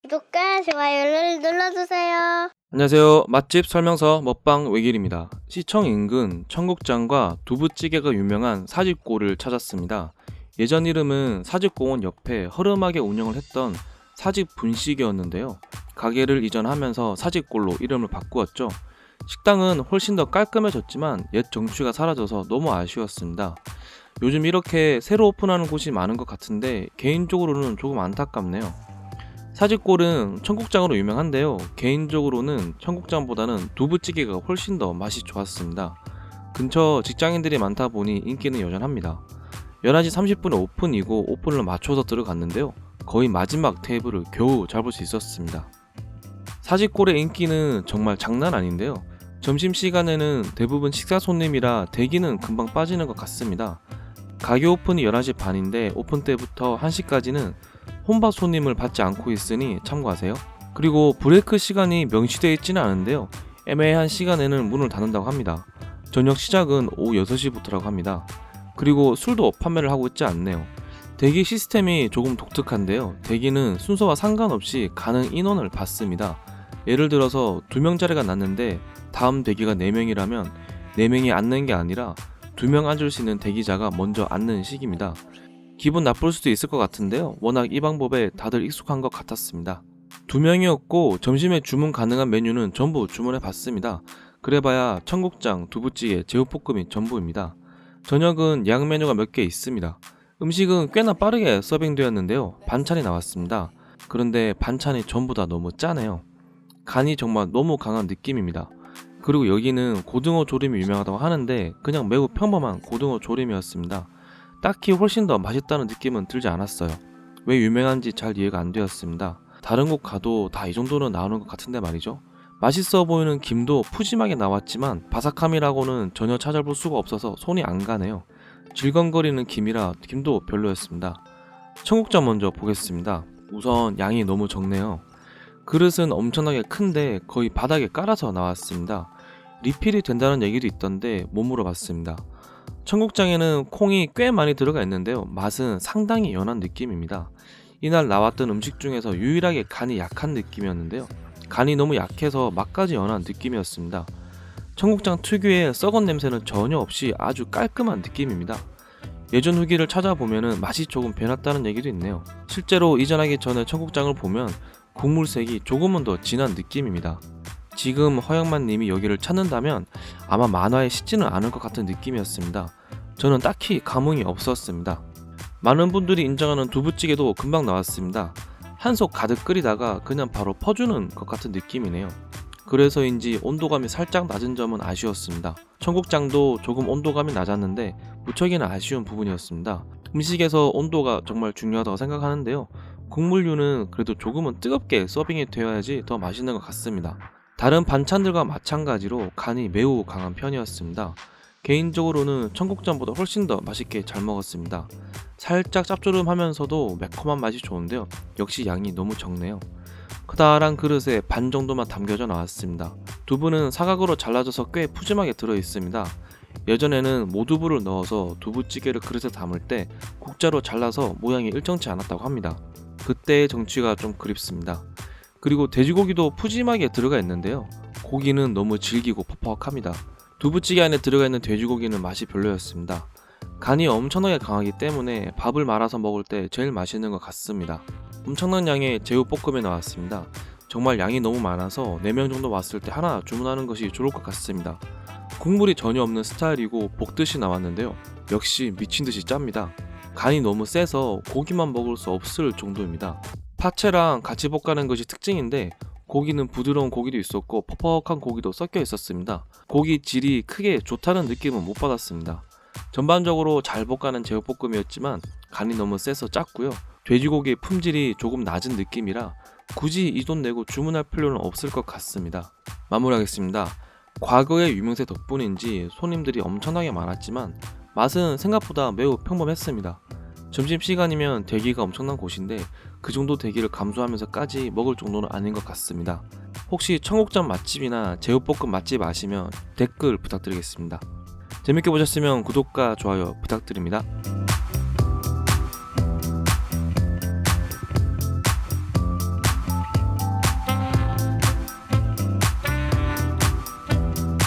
구독과 좋아요를 눌러주세요. 안녕하세요. 맛집 설명서 먹방 외길입니다. 시청 인근 청국장과 두부찌개가 유명한 사직고를 찾았습니다. 예전 이름은 사직공원 옆에 허름하게 운영을 했던 사직분식이었는데요. 가게를 이전하면서 사직골로 이름을 바꾸었죠. 식당은 훨씬 더 깔끔해졌지만 옛 정취가 사라져서 너무 아쉬웠습니다. 요즘 이렇게 새로 오픈하는 곳이 많은 것 같은데 개인적으로는 조금 안타깝네요. 사직골은 청국장으로 유명한데요. 개인적으로는 청국장보다는 두부찌개가 훨씬 더 맛이 좋았습니다. 근처 직장인들이 많다 보니 인기는 여전합니다. 11시 30분에 오픈이고 오픈을 맞춰서 들어갔는데요. 거의 마지막 테이블을 겨우 잡을 수 있었습니다. 사직골의 인기는 정말 장난 아닌데요. 점심시간에는 대부분 식사 손님이라 대기는 금방 빠지는 것 같습니다. 가게 오픈이 11시 반인데 오픈 때부터 1시까지는 혼밥 손님을 받지 않고 있으니 참고하세요. 그리고 브레이크 시간이 명시되어 있지는 않은데요. 애매한 시간에는 문을 닫는다고 합니다. 저녁 시작은 오후 6시부터라고 합니다. 그리고 술도 판매를 하고 있지 않네요. 대기 시스템이 조금 독특한데요. 대기는 순서와 상관없이 가능 인원을 받습니다. 예를 들어서 2명 자리가 났는데 다음 대기가 4명이라면 4명이 앉는 게 아니라 2명 앉을 수 있는 대기자가 먼저 앉는 식입니다. 기분 나쁠 수도 있을 것 같은데요. 워낙 이 방법에 다들 익숙한 것 같았습니다. 2명이었고 점심에 주문 가능한 메뉴는 전부 주문해 봤습니다. 그래봐야 청국장, 두부찌개, 제육볶음이 전부입니다. 저녁은 양 메뉴가 몇 개 있습니다. 음식은 꽤나 빠르게 서빙되었는데요. 반찬이 나왔습니다. 그런데 반찬이 전부 다 너무 짜네요. 간이 정말 너무 강한 느낌입니다. 그리고 여기는 고등어 조림이 유명하다고 하는데 그냥 매우 평범한 고등어 조림이었습니다. 딱히 훨씬 더 맛있다는 느낌은 들지 않았어요. 왜 유명한지 잘 이해가 안 되었습니다. 다른 곳 가도 다 이 정도는 나오는 것 같은데 말이죠. 맛있어 보이는 김도 푸짐하게 나왔지만 바삭함이라고는 전혀 찾아볼 수가 없어서 손이 안 가네요. 질겅거리는 김이라 김도 별로였습니다. 청국장 먼저 보겠습니다. 우선 양이 너무 적네요. 그릇은 엄청나게 큰데 거의 바닥에 깔아서 나왔습니다. 리필이 된다는 얘기도 있던데 못 물어봤습니다. 청국장에는 콩이 꽤 많이 들어가 있는데요. 맛은 상당히 연한 느낌입니다. 이날 나왔던 음식 중에서 유일하게 간이 약한 느낌이었는데요. 간이 너무 약해서 맛까지 연한 느낌이었습니다. 청국장 특유의 썩은 냄새는 전혀 없이 아주 깔끔한 느낌입니다. 예전 후기를 찾아보면 맛이 조금 변했다는 얘기도 있네요. 실제로 이전하기 전에 청국장을 보면 국물색이 조금은 더 진한 느낌입니다. 지금 허영만님이 여기를 찾는다면 아마 만화에 씻지는 않을 것 같은 느낌이었습니다. 저는 딱히 감흥이 없었습니다. 많은 분들이 인정하는 두부찌개도 금방 나왔습니다. 한솥 가득 끓이다가 그냥 바로 퍼주는 것 같은 느낌이네요. 그래서인지 온도감이 살짝 낮은 점은 아쉬웠습니다. 청국장도 조금 온도감이 낮았는데 무척이나 아쉬운 부분이었습니다. 음식에서 온도가 정말 중요하다고 생각하는데요. 국물류는 그래도 조금은 뜨겁게 서빙이 되어야지 더 맛있는 것 같습니다. 다른 반찬들과 마찬가지로 간이 매우 강한 편이었습니다. 개인적으로는 청국장보다 훨씬 더 맛있게 잘 먹었습니다. 살짝 짭조름하면서도 매콤한 맛이 좋은데요. 역시 양이 너무 적네요. 크다란 그릇에 반 정도만 담겨져 나왔습니다. 두부는 사각으로 잘라져서 꽤 푸짐하게 들어있습니다. 예전에는 모두부를 넣어서 두부찌개를 그릇에 담을 때 국자로 잘라서 모양이 일정치 않았다고 합니다. 그때의 정취가 좀 그립습니다. 그리고 돼지고기도 푸짐하게 들어가 있는데요. 고기는 너무 질기고 퍽퍽합니다. 두부찌개 안에 들어가 있는 돼지고기는 맛이 별로였습니다. 간이 엄청나게 강하기 때문에 밥을 말아서 먹을 때 제일 맛있는 것 같습니다. 엄청난 양의 제육볶음이 나왔습니다. 정말 양이 너무 많아서 4명 정도 왔을 때 하나 주문하는 것이 좋을 것 같습니다. 국물이 전혀 없는 스타일이고 볶듯이 나왔는데요. 역시 미친듯이 짭니다. 간이 너무 세서 고기만 먹을 수 없을 정도입니다. 파채랑 같이 볶아낸 것이 특징인데 고기는 부드러운 고기도 있었고 퍽퍽한 고기도 섞여 있었습니다. 고기 질이 크게 좋다는 느낌은 못 받았습니다. 전반적으로 잘 볶아낸 제육볶음이었지만 간이 너무 세서 짰고요. 돼지고기의 품질이 조금 낮은 느낌이라 굳이 이 돈 내고 주문할 필요는 없을 것 같습니다. 마무리하겠습니다. 과거의 유명세 덕분인지 손님들이 엄청나게 많았지만 맛은 생각보다 매우 평범했습니다. 점심시간이면 대기가 엄청난 곳인데 그 정도 대기를 감수하면서까지 먹을 정도는 아닌 것 같습니다. 혹시 청국장 맛집이나 제육볶음 맛집 아시면 댓글 부탁드리겠습니다. 재밌게 보셨으면 구독과 좋아요 부탁드립니다.